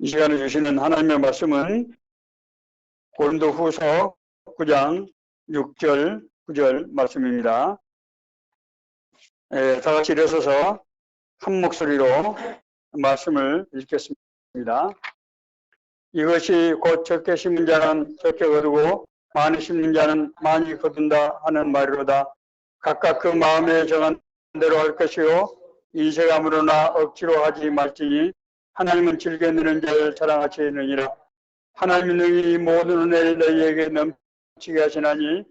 이 시간에 주시는 하나님의 말씀은 고린도후서 9장 6절 9절 말씀입니다. 다 같이 일어서서 한 목소리로 말씀을 읽겠습니다. 이것이 곧 적게 심는 자는 적게 거두고 많이 심는 자는 많이 거둔다 하는 말이로다. 각각 그 마음에 정한 대로 할 것이요 인색함으로나 억지로 하지 말지니 하나님은 즐겨 누리는 자를 자랑하시느니라. 하나님은 능히 모든 은혜를 너희에게 넘치게 하시나니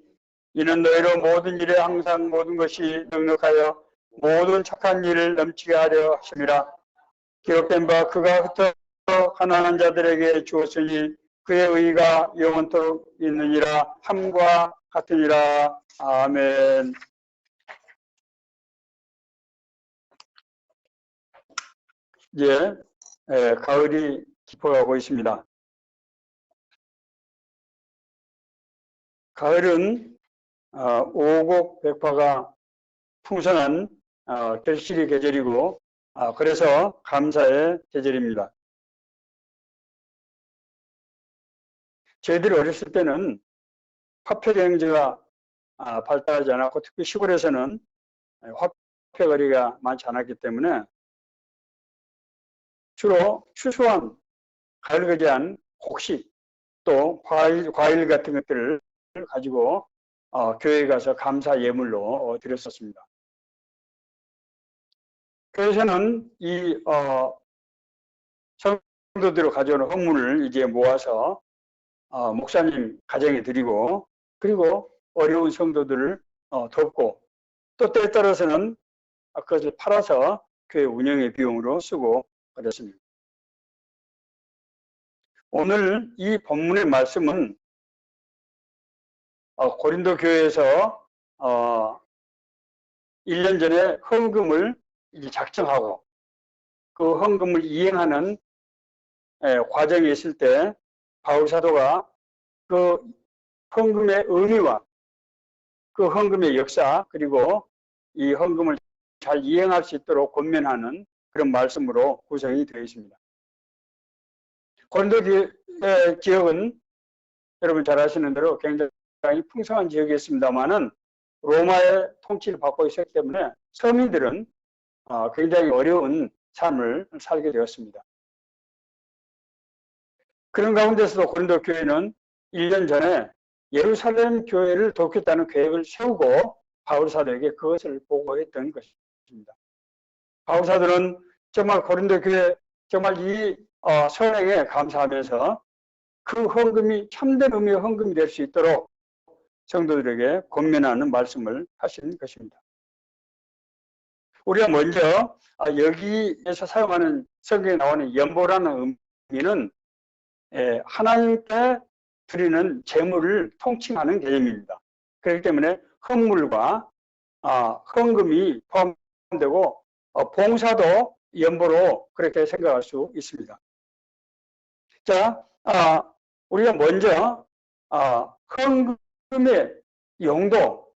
이는 너희로 모든 일에 항상 모든 것이 넉넉하여 모든 착한 일을 넘치게 하려 하심이라. 기록된 바 그가 흩어 가난한 자들에게 주었으니 그의 의가 영원토록 있느니라 함과 같으니라. 아멘. 이제 가을이 깊어가고 있습니다. 가을은 오곡백파가 풍성한 결실의 계절이고 그래서 감사의 계절입니다. 저희들이 어렸을 때는 화폐경제가 발달하지 않았고 특히 시골에서는 화폐거리가 많지 않았기 때문에 주로 추수한 가을거지한 곡식 또 과일 같은 것들을 가지고 교회에 가서 감사 예물로 드렸었습니다. 교회에서는 이 성도들이 가져오는 헌물을 이제 모아서 목사님 가정에 드리고 그리고 어려운 성도들을 돕고 또 때에 따라서는 그것을 팔아서 교회 운영의 비용으로 쓰고 그랬습니다. 오늘 이 본문의 말씀은 고린도 교회에서 1년 전에 헌금을 작정하고 그 헌금을 이행하는 과정에 있을 때 바울 사도가 그 헌금의 의미와 그 헌금의 역사 그리고 이 헌금을 잘 이행할 수 있도록 권면하는 그런 말씀으로 구성이 되어 있습니다. 고린도 지역은 여러분 잘 아시는 대로 굉장히 풍성한 지역이었습니다만은 로마의 통치를 받고 있었기 때문에 서민들은 굉장히 어려운 삶을 살게 되었습니다. 그런 가운데서도 고린도 교회는 1년 전에 예루살렘 교회를 돕겠다는 계획을 세우고 바울 사도에게 그것을 보고했던 것입니다. 바울 사도는 정말 고린도 교회 정말 이 선행에 감사하면서 그 헌금이 참된 의미의 헌금이 될 수 있도록 성도들에게 권면하는 말씀을 하시는 것입니다. 우리가 먼저 여기에서 사용하는 성경에 나오는 연보라는 의미는 하나님께 드리는 재물을 통칭하는 개념입니다. 그렇기 때문에 헌물과 헌금이 포함되고 봉사도 연보로 그렇게 생각할 수 있습니다. 자, 우리가 먼저 헌금의 용도,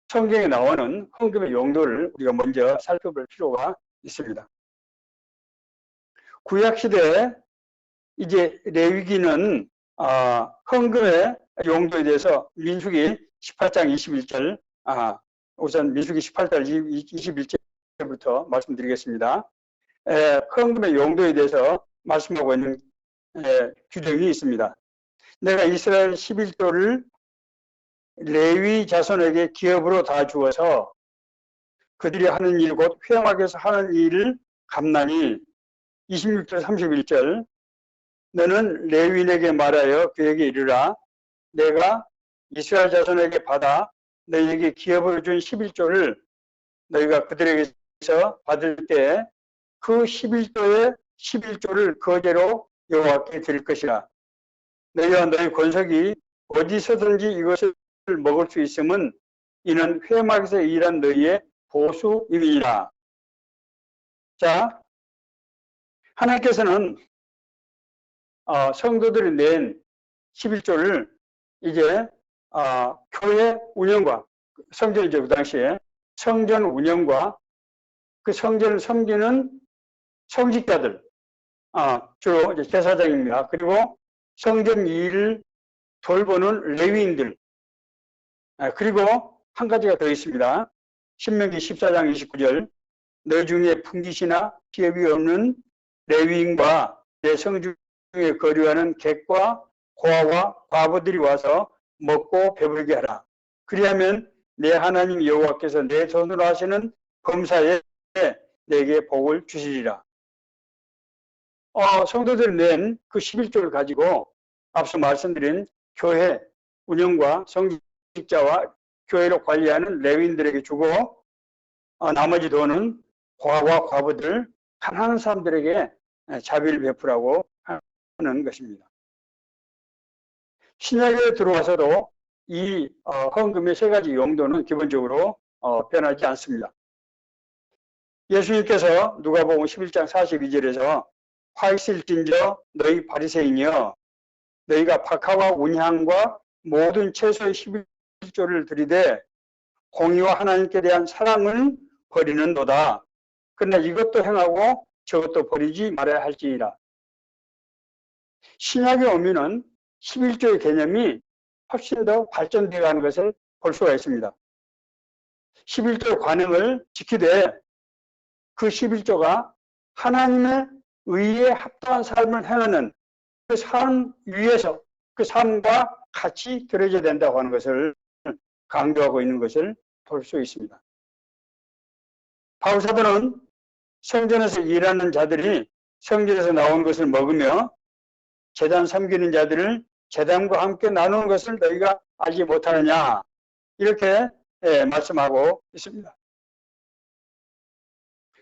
성경에 나오는 헌금의 용도를 우리가 먼저 살펴볼 필요가 있습니다. 구약시대에 이제 레위기는 헌금의 용도에 대해서 민수기 18장 21절, 우선 민수기 18장 21절부터 말씀드리겠습니다. 헌금의 용도에 대해서 말씀하고 있는 규정이 있습니다. 내가 이스라엘 11조를 레위 자손에게 기업으로 다 주어서 그들이 하는 일 곧 회막에서 하는 일을 갚나니 26절 31절 너는 레위인에게 말하여 그에게 이르라 내가 이스라엘 자손에게 받아 너희에게 기업으로 준 11조를 너희가 그들에게서 받을 때 그 11조의 11조를 거제로 여호와께 드릴 것이라. 너희와 너희 권속이 어디서든지 이것을 먹을 수 있음은 이는 회막에서 일한 너희의 보수임이니라. 자, 하나님께서는 성도들이 낸 11조를 이제 교회 운영과 성전이죠. 그 당시에 성전 운영과 그 성전을 섬기는 성직자들 주로 이제 제사장입니다. 그리고 성전 일을 돌보는 레위인들. 그리고 한 가지가 더 있습니다. 신명기 14장 29절. 너 중에 풍기시나 기업이 없는 레위인과 내 성중에 거류하는 객과 고아와 과부들이 와서 먹고 배부르게 하라. 그리하면 내 하나님 여호와께서 내 손으로 하시는 범사에 내게 복을 주시리라. 성도들이 낸 그 11조를 가지고 앞서 말씀드린 교회 운영과 성직자와 교회를 관리하는 레위인들에게 주고 나머지 돈은 고아와 과부들, 가난한 사람들에게 자비를 베푸라고 하는 것입니다. 신약에 들어와서도 이 헌금의 세 가지 용도는 기본적으로 변하지 않습니다. 예수님께서 누가복음 11장 42절에서 화 있을진저 너희 바리새인이여 너희가 박하와 운향과 모든 채소의 11조를 드리되 공의와 하나님께 대한 사랑을 버리는도다. 그러나 이것도 행하고 저것도 버리지 말아야 할지니라. 신약에 오면은 11조의 개념이 훨씬 더 발전되어 가는 것을 볼 수가 있습니다. 11조 관행을 지키되 그 11조가 하나님의 의에 합당한 삶을 행하는 그 삶 위에서 그 삶과 같이 들어져야 된다고 하는 것을 강조하고 있는 것을 볼 수 있습니다. 바울사도는 성전에서 일하는 자들이 성전에서 나온 것을 먹으며 제단 섬기는 자들을 제단과 함께 나누는 것을 너희가 알지 못하느냐 이렇게 말씀하고 있습니다.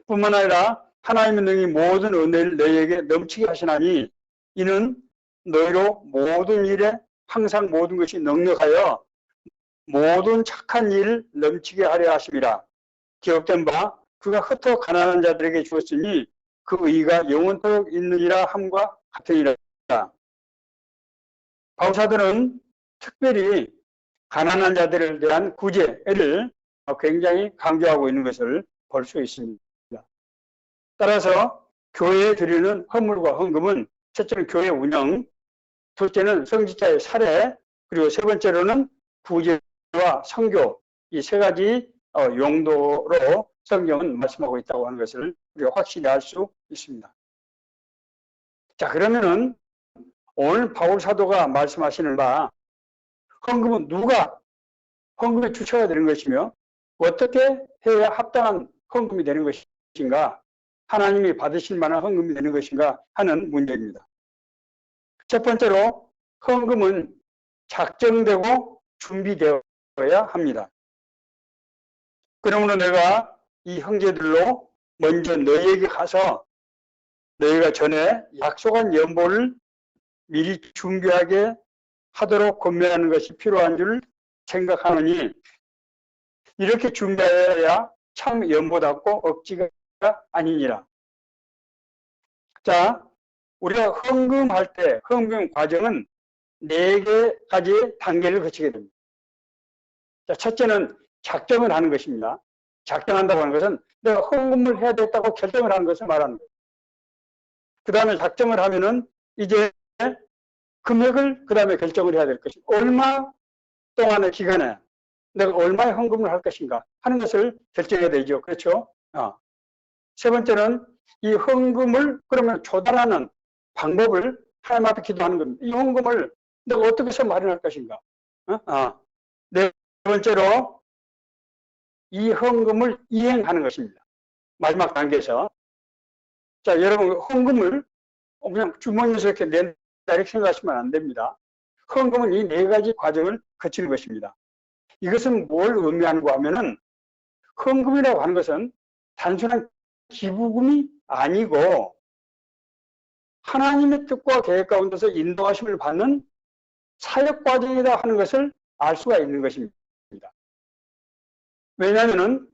뿐만 아니라 하나님의 능히 모든 은혜를 너희에게 넘치게 하시나니 이는 너희로 모든 일에 항상 모든 것이 넉넉하여 모든 착한 일을 넘치게 하려 하심이라. 기록된 바 그가 흩어 가난한 자들에게 주었으니 그 의가 영원토록 있느니라 함과 같으니라. 바울사도는 특별히 가난한 자들에 대한 구제를 굉장히 강조하고 있는 것을 볼 수 있습니다. 따라서 교회에 드리는 헌물과 헌금은 첫째는 교회 운영, 둘째는 성직자의 사례, 그리고 세 번째로는 구제와 선교, 이 세 가지 용도로 성경은 말씀하고 있다고 하는 것을 우리가 확실히 알 수 있습니다. 자, 그러면은 오늘 바울 사도가 말씀하시는 바 헌금은 누가 헌금의 주체가 되는 것이며 어떻게 해야 합당한 헌금이 되는 것인가, 하나님이 받으실 만한 헌금이 되는 것인가 하는 문제입니다. 첫 번째로 헌금은 작정되고 준비되어야 합니다. 그러므로 내가 이 형제들로 먼저 너희에게 가서 너희가 전에 약속한 연보를 미리 준비하게 하도록 권면하는 것이 필요한 줄 생각하노니 이렇게 준비해야 참 연보답고 억지가 아니니라. 자, 우리가 헌금할 때 헌금 과정은 4가지 단계를 거치게 됩니다. 자, 첫째는 작정을 하는 것입니다. 작정한다고 하는 것은 내가 헌금을 해야 되겠다고 결정을 하는 것을 말하는 거예요. 그 다음에 작정을 하면은 이제 금액을 그 다음에 결정을 해야 될 것이고 얼마 동안의 기간에 내가 얼마의 헌금을 할 것인가 하는 것을 결정해야 되죠. 그렇죠? 세 번째는 이 헌금을 그러면 조달하는 방법을 하나님 앞에 기도하는 겁니다. 이 헌금을 내가 어떻게 해서 마련할 것인가. 네 번째로 이 헌금을 이행하는 것입니다. 마지막 단계에서. 자, 여러분 헌금을 그냥 주머니에서 이렇게 낸다 이렇게 생각하시면 안 됩니다. 헌금은 이 4가지 과정을 거치는 것입니다. 이것은 뭘 의미하는가 하면은 헌금이라고 하는 것은 단순한 기부금이 아니고 하나님의 뜻과 계획 가운데서 인도하심을 받는 사역 과정이다 하는 것을 알 수가 있는 것입니다. 왜냐하면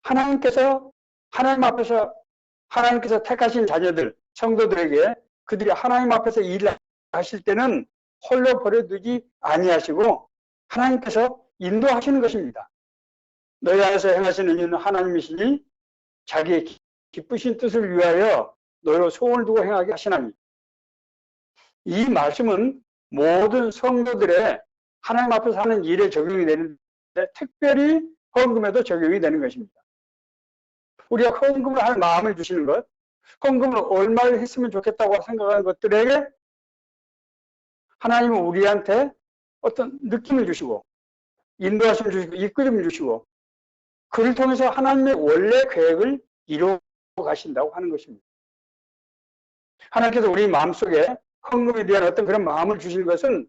하나님께서 하나님께서 택하신 자녀들, 성도들에게 그들이 하나님 앞에서 일을 하실 때는 홀로 버려두지 아니하시고 하나님께서 인도하시는 것입니다. 너희 안에서 행하시는 일은 하나님이시니 자기의 기쁘신 뜻을 위하여 너희로 소원을 두고 행하게 하시나니. 이 말씀은 모든 성도들의 하나님 앞에서 하는 일에 적용이 되는데 특별히 헌금에도 적용이 되는 것입니다. 우리가 헌금을 할 마음을 주시는 것, 헌금을 얼마를 했으면 좋겠다고 생각하는 것들에게 하나님은 우리한테 어떤 느낌을 주시고 인도하심을 주시고 이끌림을 주시고 그를 통해서 하나님의 원래 계획을 이루어 가신다고 하는 것입니다. 하나님께서 우리 마음속에 헌금에 대한 어떤 그런 마음을 주시는 것은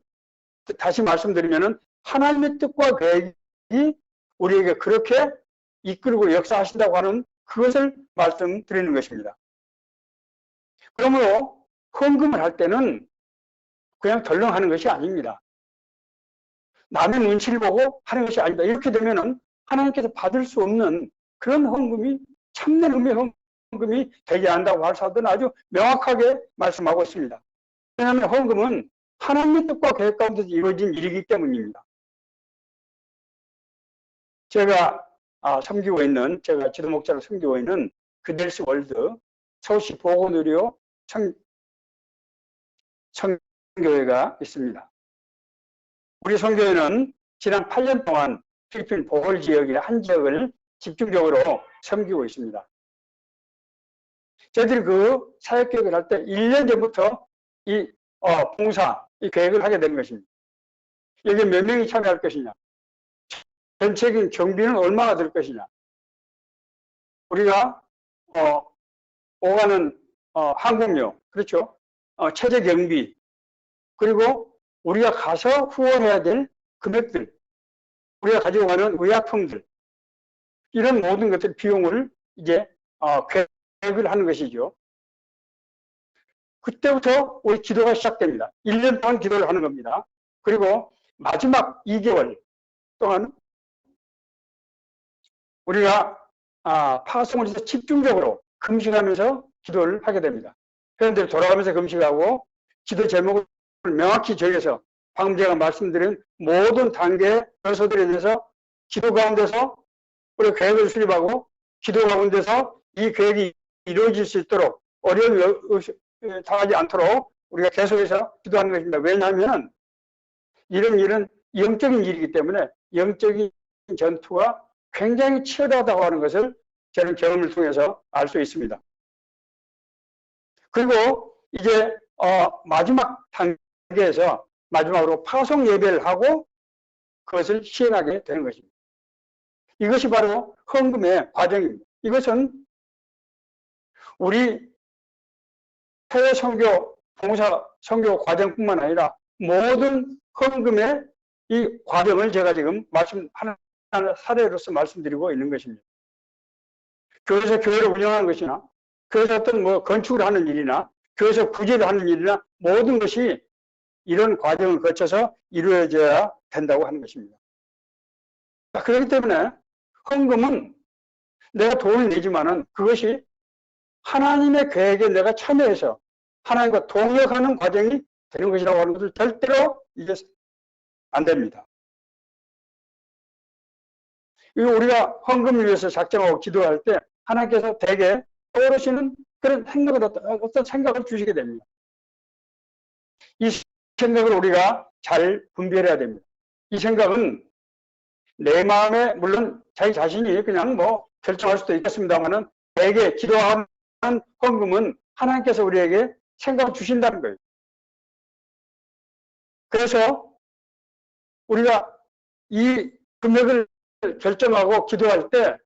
다시 말씀드리면 하나님의 뜻과 계획이 우리에게 그렇게 이끌고 역사하신다고 하는 그것을 말씀드리는 것입니다. 그러므로 헌금을 할 때는 그냥 덜렁 하는 것이 아닙니다. 남의 눈치를 보고 하는 것이 아니다. 이렇게 되면은 하나님께서 받을 수 없는 그런 헌금이 참된 의미의 헌금이 되게 한다고 할 사도는 아주 명확하게 말씀하고 있습니다. 왜냐하면 헌금은 하나님의 뜻과 계획 가운데서 이루어진 일이기 때문입니다. 제가 섬기고 있는, 제가 지도목자로 섬기고 있는 그델스 월드 서울시 보건의료 성교회가 있습니다. 우리 성교회는 지난 8년 동안 필리핀 보홀 지역이나 한 지역을 집중적으로 섬기고 있습니다. 저희들이 그 사역계획을 할 때 1년 전부터 이 봉사, 이 계획을 하게 되는 것입니다. 여기에 몇 명이 참여할 것이냐, 전체적인 경비는 얼마나 들 것이냐, 우리가 오가는 항공료, 그렇죠? 체제 경비, 그리고 우리가 가서 후원해야 될 금액들, 우리가 가지고 가는 의약품들, 이런 모든 것들 비용을 이제 계획을 하는 것이죠. 그때부터 우리 기도가 시작됩니다. 1년 동안 기도를 하는 겁니다. 그리고 마지막 2개월 동안 우리가 파송을 해서 집중적으로 금식하면서 기도를 하게 됩니다. 회원들이 돌아가면서 금식하고 기도 제목을 명확히 정해서 방금 제가 말씀드린 모든 단계 요소들에 대해서 기도 가운데서 우리가 계획을 수립하고 기도 가운데서 이 계획이 이루어질 수 있도록 어려움을 당하지 않도록 우리가 계속해서 기도하는 것입니다. 왜냐하면 이런 일은 영적인 일이기 때문에 영적인 전투가 굉장히 치열하다고 하는 것을 저는 경험을 통해서 알 수 있습니다. 그리고 이제 마지막 단계에서 마지막으로 파송 예배를 하고 그것을 시행하게 되는 것입니다. 이것이 바로 헌금의 과정입니다. 이것은 우리 해외 선교, 봉사 선교 과정뿐만 아니라 모든 헌금의 이 과정을 제가 지금 하나하나 사례로서 말씀드리고 있는 것입니다. 교회에서 교회를 운영하는 것이나 교회에서 어떤 건축을 하는 일이나 교회에서 구제를 하는 일이나 모든 것이 이런 과정을 거쳐서 이루어져야 된다고 하는 것입니다. 그렇기 때문에 헌금은 내가 돈을 내지만은 그것이 하나님의 계획에 내가 참여해서 하나님과 동역하는 과정이 되는 것이라고 하는 것을 절대로 잊어서 안 됩니다. 우리가 헌금을 위해서 작정하고 기도할 때 하나님께서 대개 떠오르시는 그런 생각을 어떤 생각을 주시게 됩니다. 이 생각을 우리가 잘 분별해야 됩니다. 이 생각은 내 마음에 물론 자기 자신이 그냥 결정할 수도 있겠습니다만은 대개 기도하는 헌금은 하나님께서 우리에게 생각을 주신다는 거예요. 그래서 우리가 이 금액을 결정하고 기도할 때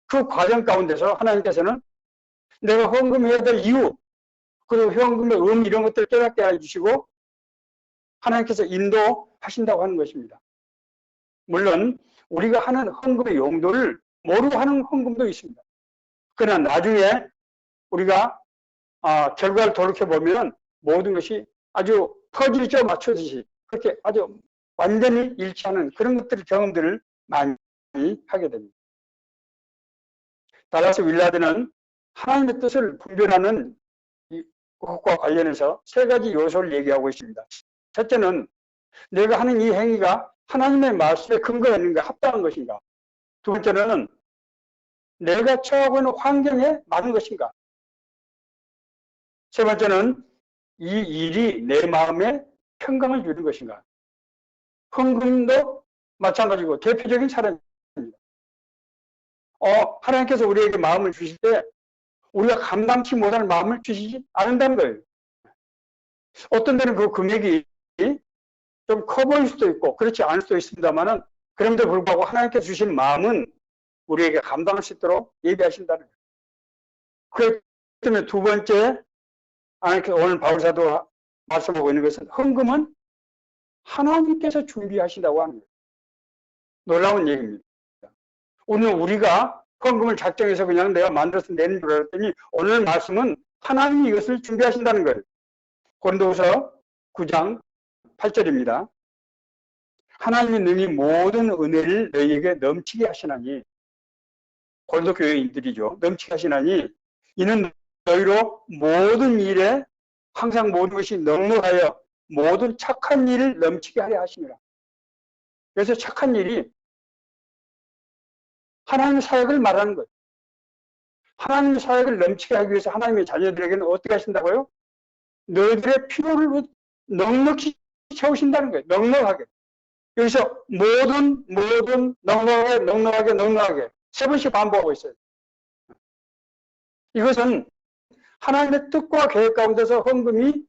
그 과정 가운데서 하나님께서는 내가 헌금해야 될 이유, 그리고 헌금의 의미 이런 것들을 깨닫게 해주시고 하나님께서 인도하신다고 하는 것입니다. 물론 우리가 하는 헌금의 용도를 모르고 하는 헌금도 있습니다. 그러나 나중에 우리가 결과를 돌이켜보면 모든 것이 아주 퍼즐이 맞춰지듯이 그렇게 아주 완전히 일치하는 그런 경험들을 많이 하게 됩니다. 달라스 윌라드는 하나님의 뜻을 분별하는 것과 관련해서 세 가지 요소를 얘기하고 있습니다. 첫째는 내가 하는 이 행위가 하나님의 말씀에 근거가 있는가, 합당한 것인가. 두 번째는 내가 처하고 있는 환경에 맞는 것인가. 세 번째는 이 일이 내 마음에 평강을 주는 것인가. 헌금도 마찬가지고 대표적인 사례입니다. 하나님께서 우리에게 마음을 주실 때 우리가 감당치 못할 마음을 주시지 않는다는 거예요. 어떤 데는 그 금액이 좀 커 보일 수도 있고 그렇지 않을 수도 있습니다만은 그럼에도 불구하고 하나님께서 주신 마음은 우리에게 감당할 수 있도록 예비하신다는 거예요. 그렇기 때문에 두 번째 하나님께서 오늘 바울사도 말씀하고 있는 것은 헌금은 하나님께서 준비하신다고 하는 거예요. 놀라운 얘기입니다. 오늘 우리가 헌금을 작정해서 그냥 내가 만들어서 내는 줄 알았더니 오늘 말씀은 하나님이 이것을 준비하신다는 거예요. 고린도후서 9장 8절입니다. 하나님이 능히 모든 은혜를 너희에게 넘치게 하시나니, 고린도 교회인들이죠. 넘치게 하시나니 이는 너희로 모든 일에 항상 모든 것이 넉넉하여 모든 착한 일을 넘치게 하려 하시니라. 그래서 착한 일이 하나님의 사역을 말하는 거예요. 하나님의 사역을 넘치게 하기 위해서 하나님의 자녀들에게는 어떻게 하신다고요? 너희들의 필요를 넉넉히 채우신다는 거예요. 넉넉하게. 여기서 모든 넉넉하게 세 번씩 반복하고 있어요. 이것은 하나님의 뜻과 계획 가운데서 헌금이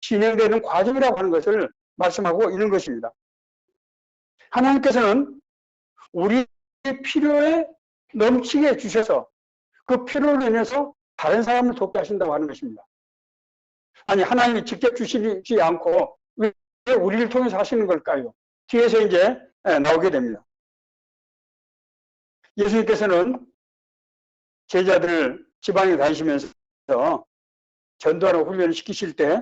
진행되는 과정이라고 하는 것을 말씀하고 있는 것입니다. 하나님께서는 우리의 필요에 넘치게 해주셔서 그 필요로 인해서 다른 사람을 돕게 하신다고 하는 것입니다. 아니, 하나님이 직접 주시지 않고 왜 우리를 통해서 하시는 걸까요? 뒤에서 이제 나오게 됩니다. 예수님께서는 제자들을 지방에 다니시면서 전도하러 훈련을 시키실 때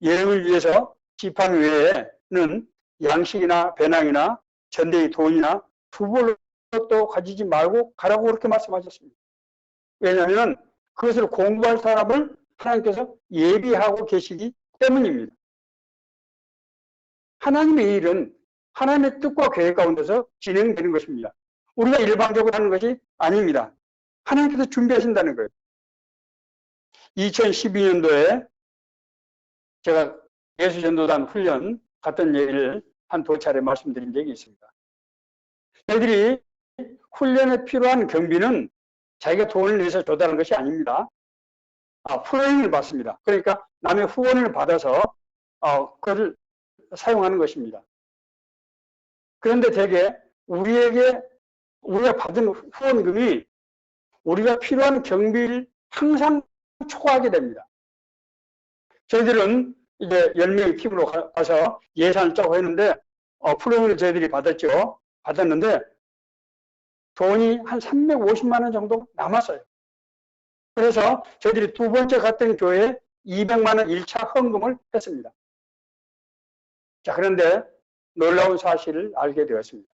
여행을 위해서 지팡이 외에는 양식이나 배낭이나 전대의 돈이나 두 벌로 또 가지지 말고 가라고 그렇게 말씀하셨습니다. 왜냐하면 그것을 공부할 사람을 하나님께서 예비하고 계시기 때문입니다. 하나님의 일은 하나님의 뜻과 계획 가운데서 진행되는 것입니다. 우리가 일방적으로 하는 것이 아닙니다. 하나님께서 준비하신다는 거예요. 2012년도에 제가 예수전도단 훈련 갔던 얘기를 한 두 차례 말씀드린 적이 있습니다. 저희들이 훈련에 필요한 경비는 자기가 돈을 내서 조달하는 것이 아닙니다. 후원을 받습니다. 그러니까 남의 후원을 받아서 그것을 사용하는 것입니다. 그런데 대개 우리가 받은 후원금이 우리가 필요한 경비를 항상 초과하게 됩니다. 저희들은 이제 10명의 팀으로 가서 예산을 짜고 했는데 프로그램을 저희들이 받았는데 돈이 한 350만 원 정도 남았어요. 그래서 저희들이 두 번째 갔던 교회에 200만 원 1차 헌금을 했습니다. 자, 그런데 놀라운 사실을 알게 되었습니다.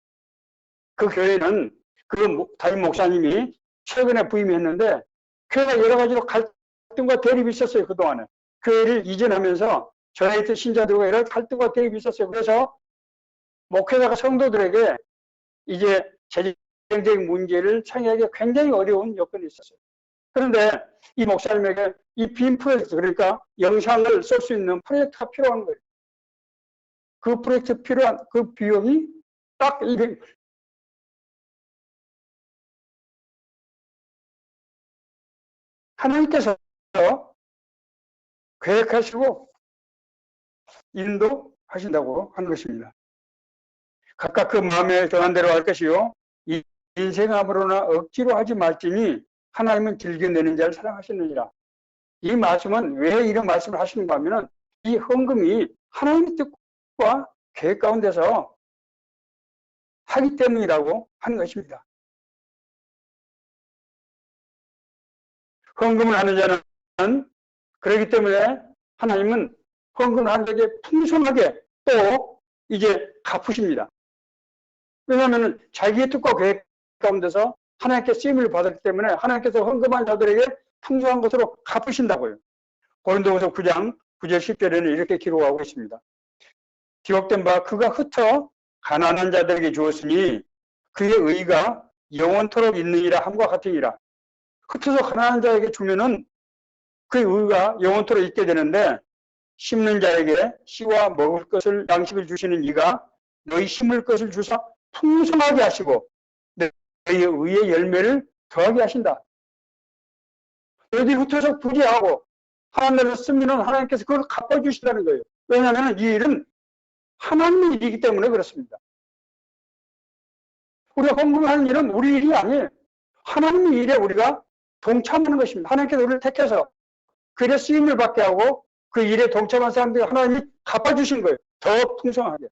그 교회는 그 담임 목사님이 최근에 부임했는데 교회가 여러 가지로 갈등과 대립이 있었어요. 그동안에. 교회를 이전하면서 전에 있던 신자들과 여러 갈등과 대립이 있었어요. 그래서 목회자가 성도들에게 이제 재정적인 문제를 상의하기 굉장히 어려운 여건이 있었어요. 그런데 이 목사님에게 이 빔 프로젝트, 그러니까 영상을 쓸 수 있는 프로젝트가 필요한 거예요. 그 프로젝트 필요한 그 비용이 딱 200. 하나님께서 계획하시고 인도하신다고 하는 것입니다. 각각 그 마음에 정한 대로 할 것이요. 인생함으로나 억지로 하지 말지니 하나님은 즐겨내는 자를 사랑하시느니라. 이 말씀은 왜 이런 말씀을 하시는가 하면 이 헌금이 하나님의 뜻과 계획 가운데서 하기 때문이라고 하는 것입니다. 헌금을 하는 자는 그렇기 때문에 하나님은 헌금을 하는 자에게 풍성하게 또 이제 갚으십니다. 왜냐하면 자기의 뜻과 계획 가운데서 하나님께 쓰임을 받았기 때문에 하나님께서 헌금한 자들에게 풍성한 것으로 갚으신다고요. 고린도후서 9장 9절 10절에는 이렇게 기록하고 있습니다. 기록된 바 그가 흩어 가난한 자들에게 주었으니 그의 의가 영원토록 있느니라 함과 같으니라. 흩어서 가난한 자에게 주면은 그 의가 영원토록 있게 되는데 심는 자에게 씨와 먹을 것을 양식을 주시는 이가 너희 심을 것을 주사 풍성하게 하시고 너희의 의의 열매를 더하게 하신다. 너희들이 흩어져 부지하고 하나님을 쓰면 하나님께서 그걸 갚아주시다는 거예요. 왜냐하면 이 일은 하나님의 일이기 때문에 그렇습니다. 우리가 헌금하는 일은 우리 일이 아니에요. 하나님의 일에 우리가 동참하는 것입니다. 하나님께서 우리를 택해서 그 일에 쓰임을 받게 하고 그 일에 동참한 사람들이 하나님이 갚아주신 거예요. 더 풍성하게.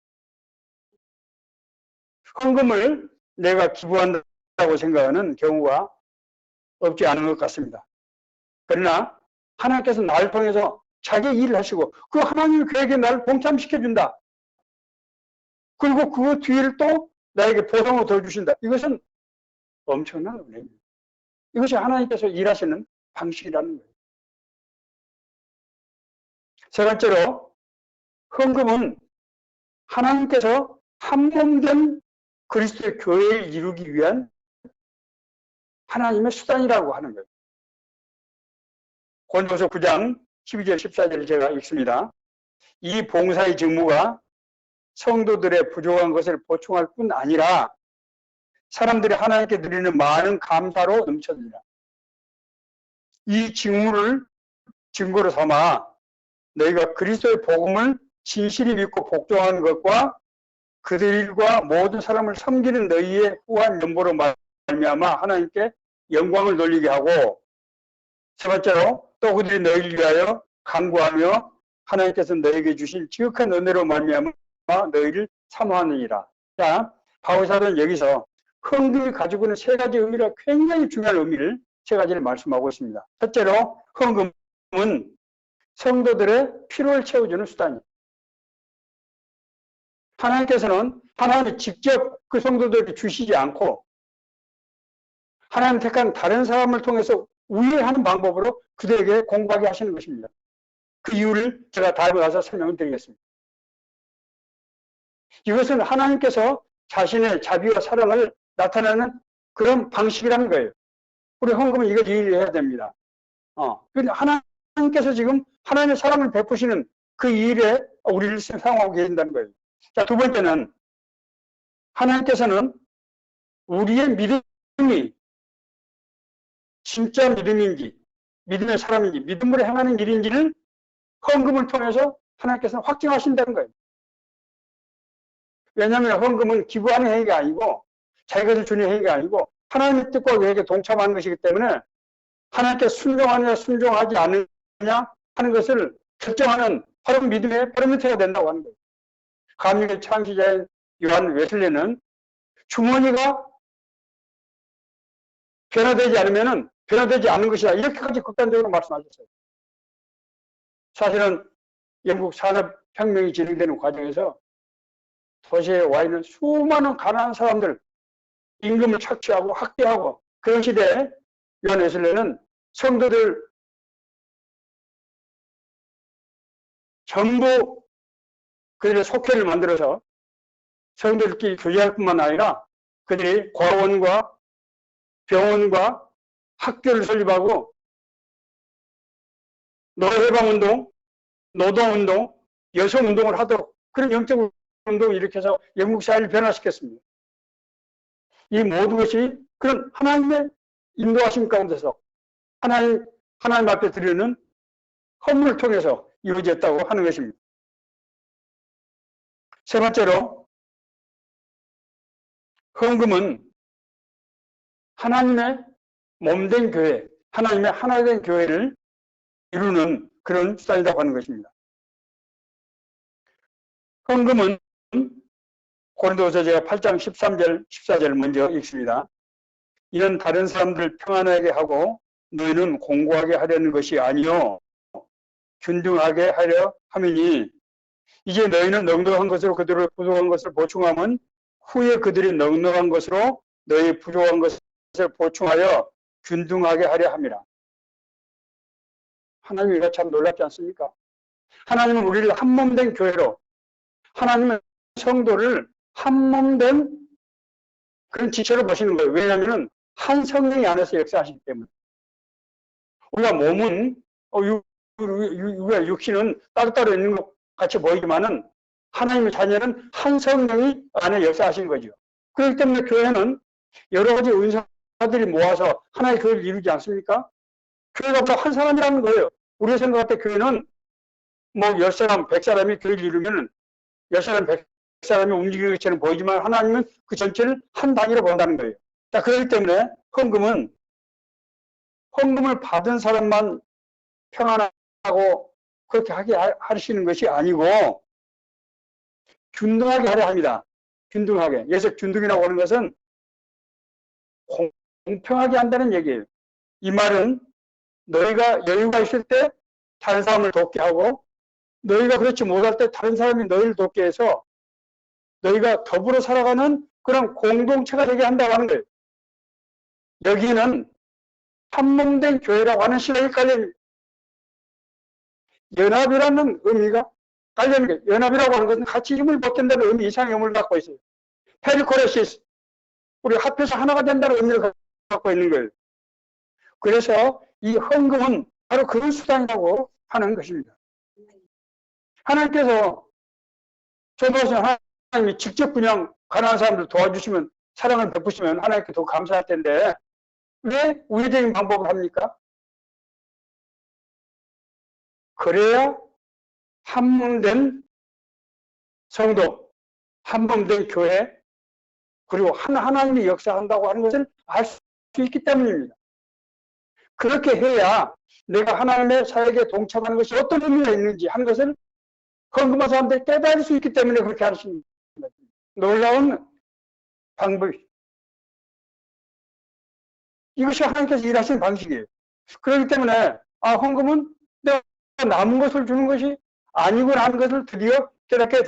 헌금을 내가 기부한다고 생각하는 경우가 없지 않은 것 같습니다. 그러나 하나님께서 나를 통해서 자기 일을 하시고 그 하나님의 계획에 나를 동참시켜준다. 그리고 그 뒤를 또 나에게 보상으로 더 주신다. 이것은 엄청난 은혜입니다. 이것이 하나님께서 일하시는 방식이라는 거예요. 세 번째로 헌금은 하나님께서 한 몸 된 그리스도의 교회를 이루기 위한 하나님의 수단이라고 하는 거예요. 고린도서 9장 12절 14절을 제가 읽습니다. 이 봉사의 직무가 성도들의 부족한 것을 보충할 뿐 아니라 사람들이 하나님께 드리는 많은 감사로 넘쳐납니다. 이 직무를 증거로 삼아 너희가 그리스도의 복음을 진실히 믿고 복종하는 것과 그들과 모든 사람을 섬기는 너희의 후한 연보로 말미암아 하나님께 영광을 돌리게 하고, 세 번째로 또 그들이 너희를 위하여 간구하며 하나님께서 너희에게 주신 지극한 은혜로 말미암아 너희를 사모하느니라. 자, 바울 사도는 여기서 헌금이 가지고 있는 세 가지 의미가 굉장히 중요한 의미를 세 가지를 말씀하고 있습니다. 첫째로 헌금은 성도들의 필요를 채워주는 수단입니다. 하나님께서는 하나님이 직접 그 성도들에게 주시지 않고 하나님 택한 다른 사람을 통해서 우회하는 방법으로 그들에게 공부하게 하시는 것입니다. 그 이유를 제가 다음에 가서 설명을 드리겠습니다. 이것은 하나님께서 자신의 자비와 사랑을 나타내는 그런 방식이라는 거예요. 우리 헌금은 이걸 이해해야 됩니다. 하나님께서 지금 하나님의 사랑을 베푸시는 그 일에 우리를 사용하고 계신다는 거예요. 자, 두 번째는 하나님께서는 우리의 믿음이 진짜 믿음인지, 믿음의 사람인지, 믿음으로 행하는 일인지를 헌금을 통해서 하나님께서는 확증하신다는 거예요. 왜냐하면 헌금은 기부하는 행위가 아니고 자기가 주는 행위가 아니고 하나님의 뜻과 계획에 동참하는 것이기 때문에 하나님께 순종하느냐 순종하지 않느냐 하는 것을 결정하는 바로 믿음의 바로미터가 된다고 하는 거예요. 감리교 창시자인 요한 웨슬리는 주머니가 변화되지 않으면 변화되지 않는 것이다, 이렇게까지 극단적으로 말씀하셨어요. 사실은 영국 산업혁명이 진행되는 과정에서 도시에 와 있는 수많은 가난한 사람들 임금을 착취하고 학대하고 그런 시대에 요한 웨슬리는 성도들 전부 그들의 속회를 만들어서 성도들끼리 교제할 뿐만 아니라 그들이 과원과 병원과 학교를 설립하고 노래해방운동, 노동운동, 여성운동을 하도록 그런 영적 운동을 일으켜서 영국 사회를 변화시켰습니다. 이 모든 것이 그런 하나님의 인도하심 가운데서 하나님 앞에 드리는 헌물을 통해서 이루어졌다고 하는 것입니다. 세 번째로 헌금은 하나님의 몸된 교회, 하나님의 하나된 교회를 이루는 그런 수단이라고 하는 것입니다. 헌금은 고린도서 제가 8장 13절, 14절을 먼저 읽습니다. 이는 다른 사람들 평안하게 하고 너희는 공고하게 하려는 것이 아니요 균등하게 하려 함이니 이제 너희는 넉넉한 것으로 그들의 부족한 것을 보충하면 후에 그들이 넉넉한 것으로 너희 부족한 것을 보충하여 균등하게 하려 함이라. 하나님이 이거 참 놀랍지 않습니까? 하나님은 우리를 한 몸 된 교회로, 하나님은 성도를 한 몸 된 그런 지체로 보시는 거예요. 왜냐하면 한 성령이 안에서 역사하시기 때문에. 우리가 몸은 육신은 따로따로 있는 것 같이 보이지만은 하나님의 자녀는 한 성령이 안에 역사하신 거죠. 그렇기 때문에 교회는 여러 가지 은사들이 모아서 하나의 교회를 이루지 않습니까? 교회가 바로 한 사람이라는 거예요. 우리가 생각할 때 교회는 뭐 10사람, 100사람이 교회를 이루면 10사람, 100사람이 움직이는 것처럼 보이지만 하나님은 그 전체를 한 단위로 본다는 거예요. 자, 그렇기 때문에 헌금을 받은 사람만 평안하고 그렇게 하게 하시는 것이 아니고 균등하게 하려 합니다. 균등하게. 그래서 균등이라고 하는 것은 공평하게 한다는 얘기예요. 이 말은 너희가 여유가 있을 때 다른 사람을 돕게 하고 너희가 그렇지 못할 때 다른 사람이 너희를 돕게 해서 너희가 더불어 살아가는 그런 공동체가 되게 한다고 하는 거예요. 여기는 한몸된 교회라고 하는 신학이 깔려있는 연합이라는 의미가 깔려있는 거예요. 연합이라고 하는 것은 같이 힘을 보탠다는 의미 이상의 의미를 갖고 있어요. 페리코레시스, 우리 합해서 하나가 된다는 의미를 갖고 있는 거예요. 그래서 이 헌금은 바로 그런 수단이라고 하는 것입니다. 하나님께서 저도서 하나님이 직접 그냥 가난한 사람들 도와주시면 사랑을 베푸시면 하나님께 더 감사할 텐데 왜 우회적인 방법을 합니까? 그래야 한몸된 성도, 한몸된 교회, 그리고 하나님이 역사한다고 하는 것을 알 수 있기 때문입니다. 그렇게 해야 내가 하나님의 사역에 동참하는 것이 어떤 의미가 있는지 하는 것을 헌금한 사람들이 깨달을 수 있기 때문에 그렇게 하십니다. 놀라운 방법이. 이것이 하나님께서 일하시는 방식이에요. 그렇기 때문에 헌금은 내가 남은 것을 주는 것이 아니구나 하는 것을 드디어 깨닫게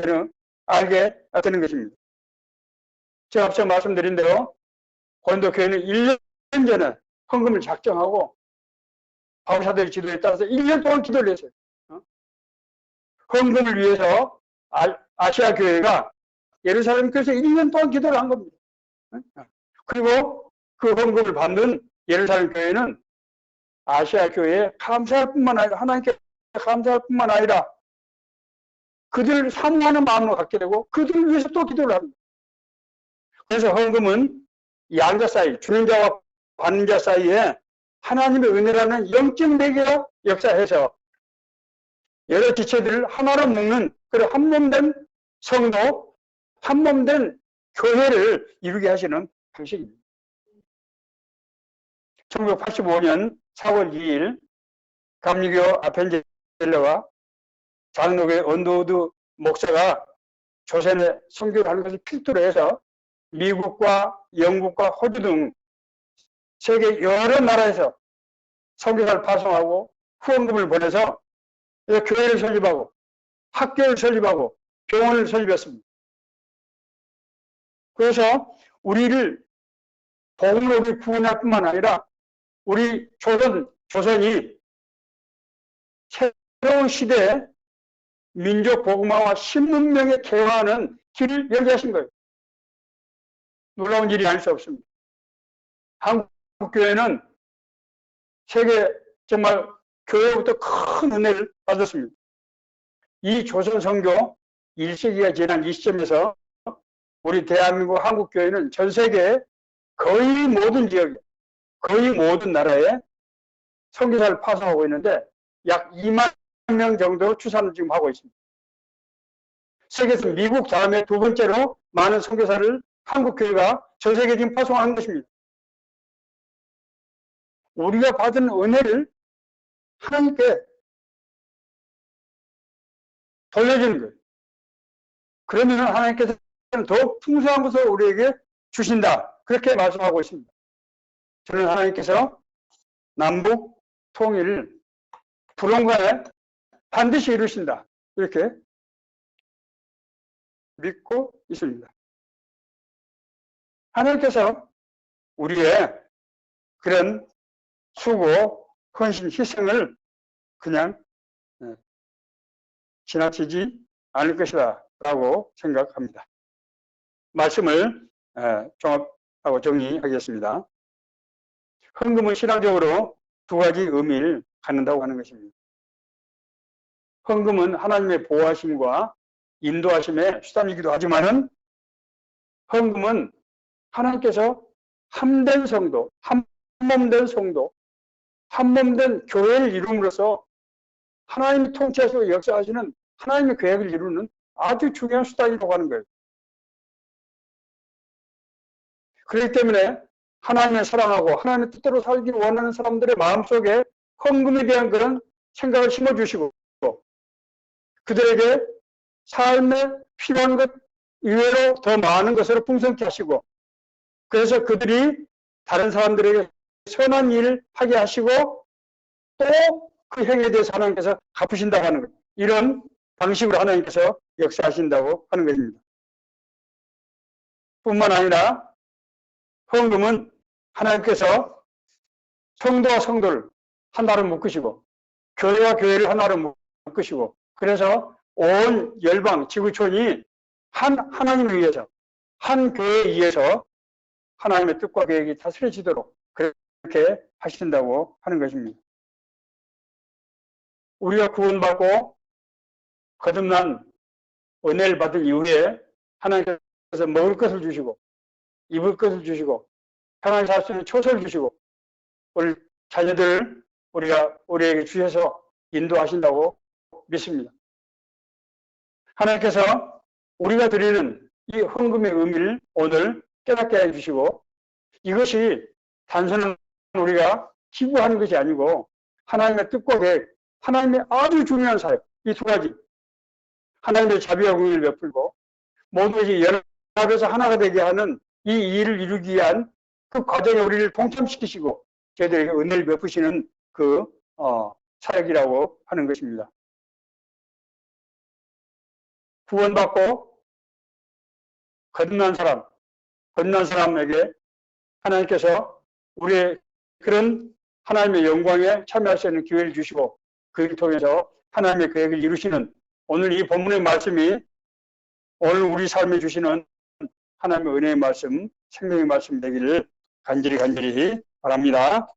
알게 되는 것입니다. 제가 앞서 말씀드린 대로 고린도 교회는 1년 전에 헌금을 작정하고 바울사도의 지도에 따라서 1년 동안 기도를 했어요. 헌금을 위해서 아시아 교회가 예루살렘 교회에서 1년 동안 기도를 한 겁니다. 그리고 그 헌금을 받는 예루살렘 교회는 아시아 교회에 감사할 뿐만 아니라 하나님께 감사할 뿐만 아니라 그들을 사모하는 마음으로 갖게 되고 그들을 위해서 또 기도를 합니다. 그래서 헌금은 양자 사이, 주는 자와 받는 자 사이에 하나님의 은혜라는 영적 매개가 역사해서 여러 지체들을 하나로 묶는 그런 한몸된 성도, 한몸된 교회를 이루게 하시는 방식입니다. 1985년 4월 2일 감리교 아펜젤러와 장로교의 언더우드 목사가 조선에 선교를 하는 것을 필두로 해서 미국과 영국과 호주 등 세계 여러 나라에서 선교사를 파송하고 후원금을 보내서 교회를 설립하고 학교를 설립하고 병원을 설립했습니다. 그래서 우리를 복음으로 구원할 뿐만 아니라 우리 조선이 새로운 시대에 민족 복음화와 신문명에 개화하는 길을 열게 하신 거예요. 놀라운 일이 아닐 수 없습니다. 한국교회는 세계 정말 교회부터 큰 은혜를 받았습니다. 이 조선 선교 1세기가 지난 이 시점에서 우리 대한민국 한국교회는 전 세계 거의 모든 지역에 거의 모든 나라에 선교사를 파송하고 있는데 약 2만 명 정도 추산을 지금 하고 있습니다. 세계에서 미국 다음에 두 번째로 많은 선교사를 한국교회가 전 세계에 지금 파송하는 것입니다. 우리가 받은 은혜를 하나님께 돌려주는 거예요. 그러면 하나님께서는 더욱 풍성한 것을 우리에게 주신다. 그렇게 말씀하고 있습니다. 저는 하나님께서 남북 통일을 불언간에 반드시 이루신다. 이렇게 믿고 있습니다. 하나님께서 우리의 그런 수고, 헌신, 희생을 그냥 지나치지 않을 것이다 라고 생각합니다. 말씀을 종합하고 정리하겠습니다. 헌금은 신앙적으로 두 가지 의미를 갖는다고 하는 것입니다. 헌금은 하나님의 보호하심과 인도하심의 수단이기도 하지만은 헌금은 하나님께서 함된 성도, 한몸된 성도, 한몸된 교회를 이룸으로써 하나님이 통치하시고 역사하시는 하나님의 계획을 이루는 아주 중요한 수단이라고 하는 거예요. 그렇기 때문에 하나님을 사랑하고 하나님의 뜻대로 살기를 원하는 사람들의 마음속에 헌금에 대한 그런 생각을 심어주시고 그들에게 삶에 필요한 것 이외로 더 많은 것으로 풍성케 하시고 그래서 그들이 다른 사람들에게 선한 일을 하게 하시고 또 그 행위에 대해서 하나님께서 갚으신다고 하는 거예요. 이런 방식으로 하나님께서 역사하신다고 하는 것입니다. 뿐만 아니라 헌금은 하나님께서 성도와 성도를 하나로 묶으시고 교회와 교회를 하나로 묶으시고 그래서 온 열방 지구촌이 하나님을 위해서 한 교회에 의해서 하나님의 뜻과 계획이 다스려지도록 그렇게 하신다고 하는 것입니다. 우리가 구원받고 거듭난 은혜를 받은 이후에 하나님께서 먹을 것을 주시고 입을 것을 주시고 평안히 살 수 있는 초소를 주시고 우리 자녀들을 우리에게 주셔서 인도하신다고 믿습니다. 하나님께서 우리가 드리는 이 헌금의 의미를 오늘 깨닫게 해주시고 이것이 단순한 우리가 기부하는 것이 아니고 하나님의 뜻과 계획, 하나님의 아주 중요한 사역 이 두 가지 하나님의 자비와 공의를 베풀고 모두 이제 연합해서 하나가 되게 하는 이 일을 이루기 위한 그 과정에 우리를 동참시키시고 저희들에게 은혜를 베푸시는 그 사역이라고 하는 것입니다. 구원받고 거듭난 사람에게 하나님께서 우리의 그런 하나님의 영광에 참여할 수 있는 기회를 주시고 그를 통해서 하나님의 계획을 이루시는 오늘 이 본문의 말씀이 오늘 우리 삶에 주시는 하나님의 은혜의 말씀, 생명의 말씀 되기를 간절히 바랍니다.